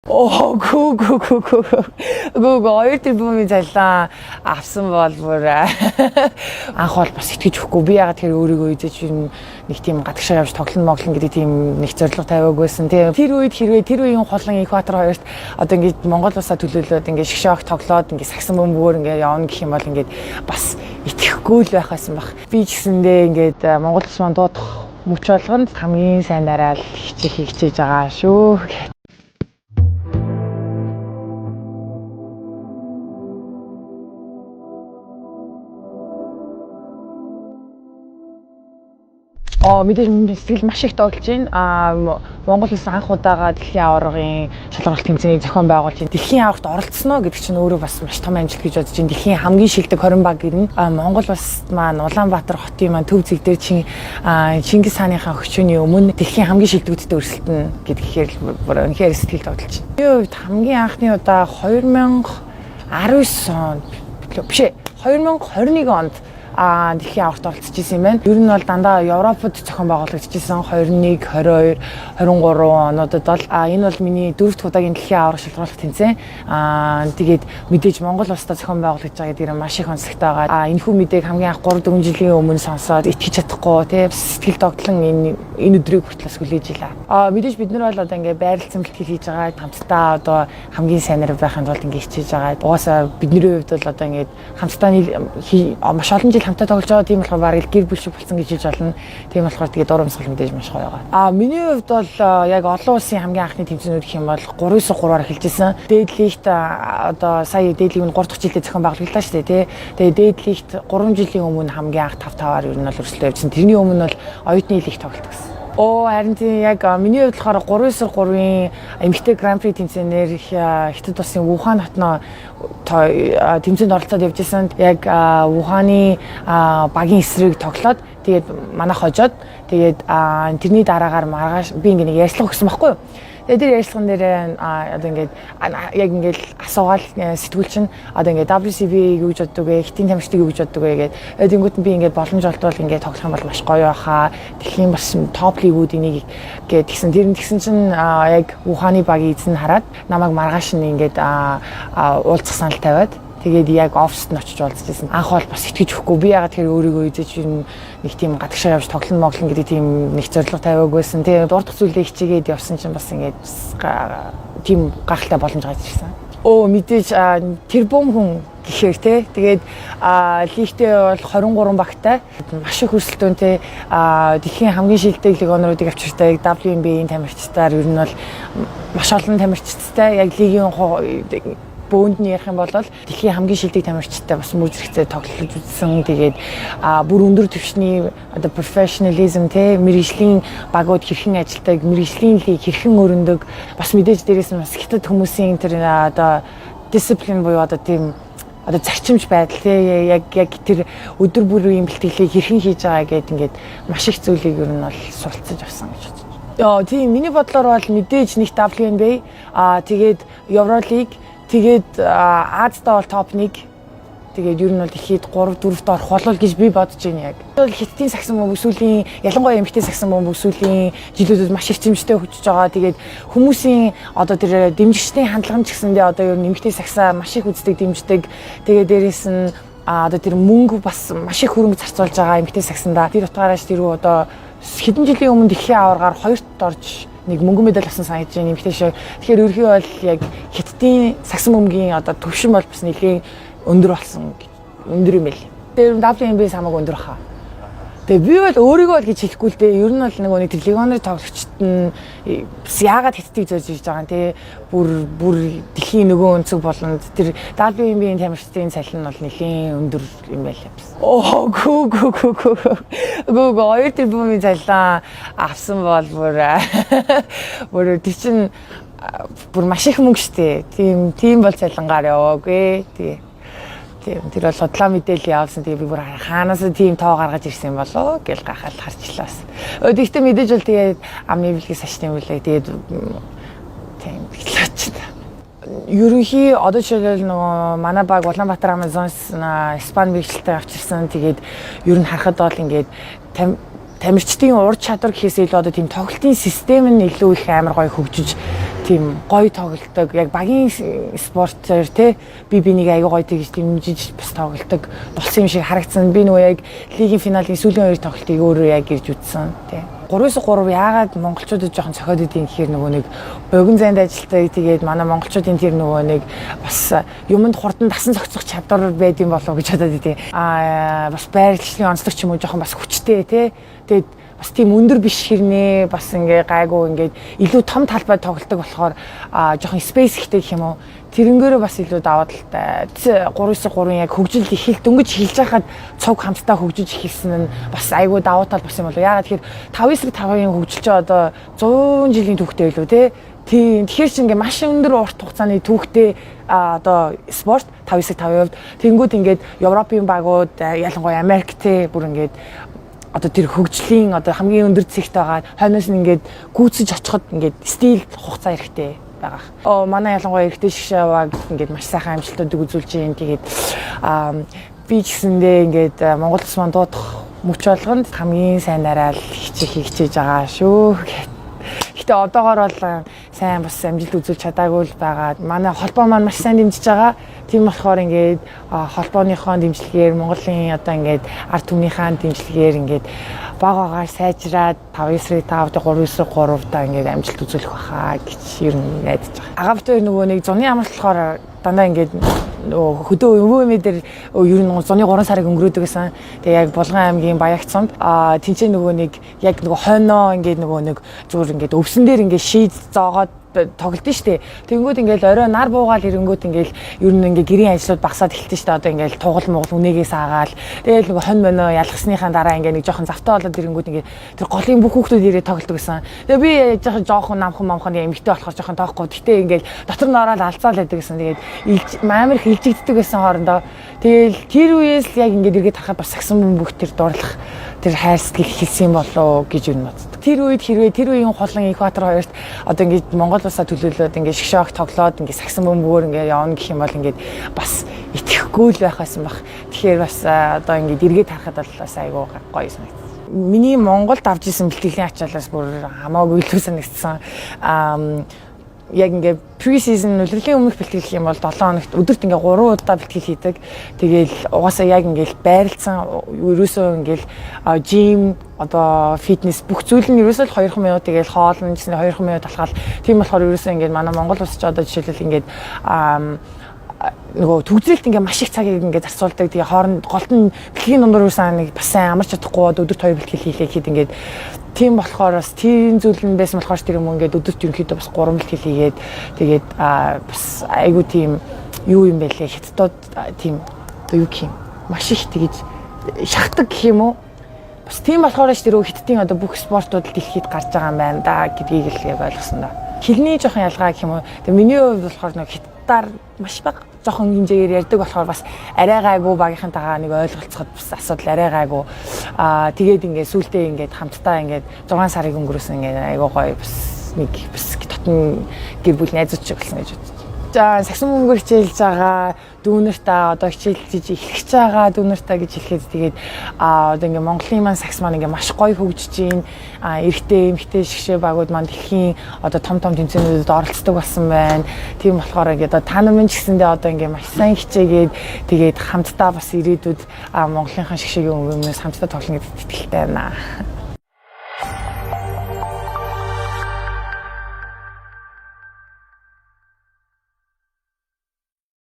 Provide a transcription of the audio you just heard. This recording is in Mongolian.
Хоёр тэрбумын цалин авсан бол бүр анх бол бас итгэж өгөхгүй. Би ягаад тэр өөрийгөө эзэж нэг тийм гадагшаа явж тоглоно гэдэг тийм нэг зорилго тавиагүйсэн. Тэр үед хэрвээ тэр үеийн холон Экватор хоёрт одоо ингээд Монгол улсаа төлөөлөөд ингээд шгшоог тоглоод ингээд сагсан бөмбөгөөр ингээд явна гэх юм бол ингээд бас итгэхгүй л байхаасан баг. Би ч гэсэндээ ингээд Монгол улс маань дуудах мөч болгонд хамгийн сайнараа л хичээж байгаа шүү. Мэдээж сэтгэл маш их тоглож байна. Монгол улс анх удаага дэлхийн аваргын шалгаруулалт тэмцээний зохион байгуулж байна. Дэлхийн аваргад оролцсноо гэдэг чинь өөрөө бас маш том амжилт гэж бодож байна. Дэлхийн хамгийн шилдэг 20 баг гэрнэ. Монгол улс маань Улаанбаатар хотын маань төв зэг дээр Чингис хааныхаа өчөөний өмнө дэлхийн хамгийн шилдэгүүдтэй өрсөлдөн гэдгээр бүр үнэхээр сэтгэл тоглож байна. Би хувьд хамгийн анхны удаа 2019 онд биш 2021 онд дэлхийн аварт оролцож исэн юм байна. Ер нь бол дандаа Европод зохион байгуулагдчихсан 21, 22, 23 онуудад бол энэ бол миний 4-р удаагийн дэлхийн аварга шалгаруулах тэмцээн. Тэгээд мэдээж Монгол улстай зохион байгуулагдж байгаа гэдэг нь маш их онцлогтой байгаа. Энэхүү мэдээг хамгийн анх 3-4 жилийн өмнө сонсоод итгэж чадахгүй тий сэтгэл догтлон энэ өдрийг хүртэл хүлээж илаа. Мэдээж бид нар бол одоо ингээ байрлалцсан бэлтгэл хийж байгаа. Хамтдаа одоо хамгийн сайнаар байхын тулд ингээ хичээж байгаа. Угаасаа бидний хувьд бол одоо ингээ хамтдаа маш олон хамтаа тоглож байгаа тийм болохоор бараг гэр бүл шиг болсон гэж хэлж болно. Тийм болохоор тэгээд дурамсгал мэдээж маш гоё байгаа. Миний хувьд бол яг олон улсын хамгийн анхны тэмцээнүүд гэх юм бол 3-9-3-аар эхэлжсэн. Дээдлигт одоо сая дээдлиг нь 3 дахь жилдээ зохион байгуулагдсан шүү дээ тий. Тэгээд дээдлигт 3 жилийн өмнө хамгийн анх 5-5-аар ер нь бол өрсөлдөө явьсан. Тэрний өмнө бол оюутны лиг тоглолт гэсэн. Харин тийм яг миний хувьд болохоор 3-9-3-ын эмэгтэй гран-при тэмцээнээр Хятад улсын Вухан хотноо тэмцээнд оролцоод явж байсан. Яг Вуханы багийн эсрэг тоглоод тэгээд манайх хожоод тэгээд тэрний дараагаар маргааш би ингээ нэг ярьцлага өгсөн байхгүй юу? Тэгээд тэр ярьцлаган дээр одоо ингээд яг ингээд асуугаал сэтгүүлч нь одоо ингээд WCB юу гэж боддог вэ? Хитийн тамирчдыг юу гэж боддог вэ гэдэг. Тэнгүүт нь би ингээд боломж олдвол ингээд тоглох юм бол маш гоё байхаа. Дэлхийн бас топ лигүүдийн нэг гээд тэгсэн чинь яг Вуханы багийн эзэн хараад намайг маргааш нь ингээд уулзах санал тавиад тэгээд яг оффист нь очиж уулзчихсан. Анх бол бас итгэж өгөхгүй. Би ягаад тэр өөрийгөө эзэж нэг тийм гадагшаа явж тоглоно гэдэг тийм нэг зорилго тавиагүйсэн. Тэгээд дурдах зүйлээ хичээгээд явсан чинь бас ингээд тийм гахалтай боломж гарч ирсэн. Мэдээж тэр бом хүн гэхээр те тэгээд лигтээ бол 23 багтай маш их өрсөлдөөнтэй дэлхийн хамгийн шилдэг лиг оноруудыг авчиртай WNBA-ийн тамирчдаар ер нь бол маш олон тамирчдтай яг лигийн бөөнд нь ярих юм бол дэлхийн хамгийн шилдэг тамирчтай бас мөр зэрэгцээ тоглож үзсэн. Тэгээд бүр өндөр түвшний одоо professionalism те мэргэжлийн багууд хэрхэн ажилтдаг, мэргэжлийн лиг хэрхэн өрнөдөг, бас мэдээж дээрээс нь бас хятад хүмүүсийн тэр одоо discipline буюу одоо тийм одоо зарчимж байдал те яг тэр өдөр бүрийн бэлтгэлийг хэрхэн хийж байгаа гэдэг ингээд маш их зүйлийг ер нь бол суралцаж авсан гэж бодож. Тийм миний бодлоор бол мэдээж нэг WNBA тэгээд Евролиг тэгээд Азиада бол топ 1. Тэгээд ер нь бол ихэд 3-4-т орох болол гэж би бодож байна яг. Хятадын сагсан бөмбөг сүүлийн ялангуяа эмэгтэй сагсан бөмбөг сүүлийн жилүүдэд маш эрчимжтэй хүчж байгаа. Тэгээд хүмүүсийн одоо тэр дэмжигчдийн хандлага ч гэсэндээ одоо ер нь эмэгтэй сагсаа маш их үздэг, дэмждэг. Тэгээд дээрэс нь одоо тэр мөнгө бас маш их хөрөнгө зарцуулж байгаа эмэгтэй сагсандаа. Тэр утгаараас тэр одоо хэдэн жилийн өмнө дэлхийн аваргаар 2-т орж нэг мөнгөн медаль авсан санагдаж байна эмэгтэй шүү. Тэгэхээр ерөнхий бол яг хятадын сагсан бөмбөгийн одоо төвшин бол бас нэлийн өндөр болсон өндөр юм байл. Тэр WNBA-с хамаагүй өндөр хаа. Тэгээ би бол өөрийгөө л гэж хэлэхгүй л дээ. Ер нь бол нэг тэр лигоноор тоглогчд нь яагаад хятадыг зорж иж байгаа юм те. Бүр дэлхийн нөгөө өнцөг болонд тэр WNBA-ийн тамирчдын цалин нь бол нэлийн өндөр юм байл. Хоёр тэрбумын цалин авсан бол бүр тэр чинь бүр маш их мөнгө штэ. Тийм бол цалингаар яваагүй. Тийм тэр бол судлаа мэдээлэл явуулсан. Тэгээ би бүр хаанаас тийм тоо гаргаж ирсэн болоо гэл гахал харчлаа. Гэхдээ мэдээж бол тэгээд амны бэлгээс ашигтай үлээ. Тэгээд тийм хэлээч. Ерөнхий одоо жишээлбэл нөгөө манай баг Улаанбаатар Амазонс Испани мэргэжилтэд авчирсан. Тэгээд ер нь харахад бол ингээд тамирчдын ур чадвар гэхээс илүү одоо тийм тоглолтын систем нь илүү их амар гоё хөгжиж тийм гоё тоглолдог. Яг багийн спортоор те би бинийг аягүй гоё тэгж дэмжиж бас тоглолдог болсон юм шиг харагдсан. Би нөгөө яг лигийн финалийн сүүлийн 2 тоглолтыг өөрөө яг ирж үзсэн те. 3-3 яагаад монголчуудад жоохон цохиод идэв гэхээр нөгөө нэг богино зайд ажилтдаг тэгээд манай монголчуудын тэр нөгөө нэг бас юмд хурдан дасан зохицох чадвар байдсан болов гэж бодоод идэв. Бас байршлын онцлог ч юм уу жоохон бас хүчтэй те. Тэгээд бас тийм өндөр биш хэрнээ бас ингээ гайгүй ингээд илүү том талбай тоглолдог болохоор жоохон спейс ихтэй гэх юм уу. Тэрнгээрээ бас илүү даваад л та 3-3 яг хөгжил ихэл дөнгөж эхэлж байхад цог хамтдаа хөгжиж эхэлсэн нь бас айгүй давуу тал болсон юм болоо. Яагаад тэгэхээр 5-5-ын хөгжилч одоо 100 жилийн түүхтэй илүү те. Тэгэхээр чи ингээ маш өндөр урт хугацааны түүхтэй одоо спорт 5-5-ийн хувьд тэнгууд ингээд Европын багууд ялангуяа Америк те бүр ингээд одоо тэр хөгжлийн одоо хамгийн өндөр зэгт байгаа хойноос нь ингээд гүйцэж очиход ингээд стил хугацаа хэрэгтэй байгаа. Манай ялангуяа эрэгтэй шгшээ аваад ингээд маш сайхан амжилтуудыг үзүүлж юм. Тэгээд би ч гэсэндээ ингээд Монгол улс маань дуудах мөч болгонд хамгийн сайнараа л хичээж байгаа шүү. Гэтэ одоогоор бол сайн бас амжилт үзүүлж чадаагүй л байгаа. Манай холбоо маань маш сайн дэмжиж байгаа. Тийм болохоор ингээд холбооныхоо дэмжлэгээр Монголын одоо ингээд ард түмнийхээ дэмжлэгээр ингээд багаагаар сайжраад 5-9-5, 3-9-3 та ингээд амжилт үзүүлэх байхаа гэж ер нь найдаж байгаа. Агавтай нөгөө нэг зуны амралт болохоор дандаа ингээд хөдөө өвөө дээр ер нь зуны 3 сарыг өнгөрөөдөг гэсэн. Тэгээ яг Булган аймгийн Баягцсанд тэнцээ нөгөө нэг яг нөгөө хойноо ингээд нөгөө нэг зүгээр ингээд өвсөн дээр ингээд шийд зоогоод тоглолтын штэ. Тэнгүүд ингээл орой нар буугаал ирэнгүүт ингээл ер нь ингээ гэрийн ажлууд багасаад эхэлсэн штэ. Одоо ингээл тугал мугал үнэгээс аагаал. Тэгээл нөгөө хонь моно ялгсныхаа дараа ингээ нэг жоохон завтаа болоод ирэнгүүт ингээ тэр голын бүх хүүхдүүд ирээ тоглолдог гэсэн. Тэгээ би жоохон намхан эмэгтэй болохоор жоохон тоохгүй. Гэтэ ингээл дотор нь ороод алцаал байдаг гэсэн. Тэгээд амар их хилжигддэг гэсэн хоорондоо. Тэгээл тэр үеэс л яг ингээ эргээд харахад бас сагсан бөмбөг тэр дурлах тэр хайр сэтгэл хэлсэн болоо гэж юу боддог. Тэр үед хэрвээ тэр үеийн хулан Экватор хоёрт одоо ингээд Монгол улсаа төлөөлөөд ингээд шгшоог тоглоод ингээд сагсан бөмбөгөөр ингээд явна гэх юм бол ингээд бас итгэхгүй л байх байсан баг. Тэгэхээр бас одоо ингээд эргээд харахад бол бас айгүй гоё санагдсан. Миний Монголд авч исэн бэлтгэлийн ачаалаас бүр хамаагүй илүү санагдсан. Яг ингээд pre-season үлрэлийн өмнөх бэлтгэл гэх юм бол 7 хоногт өдөрт ингээд 3 удаа бэлтгэл хийдэг. Тэгээл угаасаа яг ингээд байрлцсан ерөөсөө ингээд жим одоо фитнес бүх зүйл нь ерөөсөө 2 минут тэгээл хоолны гэсэн 2 минут алхаал. Тийм болохоор ерөөсөө ингээд манай Монгол улс ч одоо жишээлбэл ингээд нөгөө төгсрэлт ингээ маш их цагийг ингээ зарцуулдаг. Тэгээ хооронд голт нь бэлтгэлийн дундуур юусан нэг бас сайн амарч чадахгүй өдөрт 2 бэлтгэл хийлээ гэхэд ингээд тийм болохоор бас тийм зүйл нь байсан болохоор тэр юм ингээд өдөрт ерөнхийдөө бас 3 бэлтгэл хийгээд тэгээд бас айгу тийм юу юм бэ лээ хятадууд тийм одоо юу гэх юм маш их тэгэж шахдаг гэх юм уу. Бас тийм болохоор ш тэр хятадын одоо бүх спортууд дэлхийд гарч байгаа юм байна да гэдгийг л яг ойлгосон да. Хилний жоохон ялгаа гэх юм уу. Тэгээ миний хувьд болохоор нэг хятадаар маш бага жоохон хэмжээгээр ярьдаг болохоор бас арай гайгүй багийнхантайгаа нэг ойлголцоход бас асуудал арай гайгүй. Тэгээд ингээд сүултээ ингээд хамтдаа ингээд 6 сарыг өнгөрөөсөн ингээд айгүй гоё бас нэг бас дотн гэр бүл найзууд шиг болсон гэж бодчих. За сагсан бөмбөг хичээлж байгаа дүүнэртээ одоо хичээлж эхлэж байгаа дүүнэртээ гэж хэлэхэд тэгээд одоо ингээ Монголын маань сагс маань ингээ маш гоё хөгжиж байна. Эрэгтэй эмэгтэй шгшээ багууд маань дэлхийн одоо том тэмцээнүүдэд оролцдог болсон байна. Тийм болохоор ингээ одоо та нар минь ч гэсэндээ одоо ингээ маш сайн хичээгээд тэгээд хамтдаа бас ирээдүйд Монголынхаа шгшээгийн өвгөөс хамтдаа тоглоно гэдэгт итгэлтэй байна.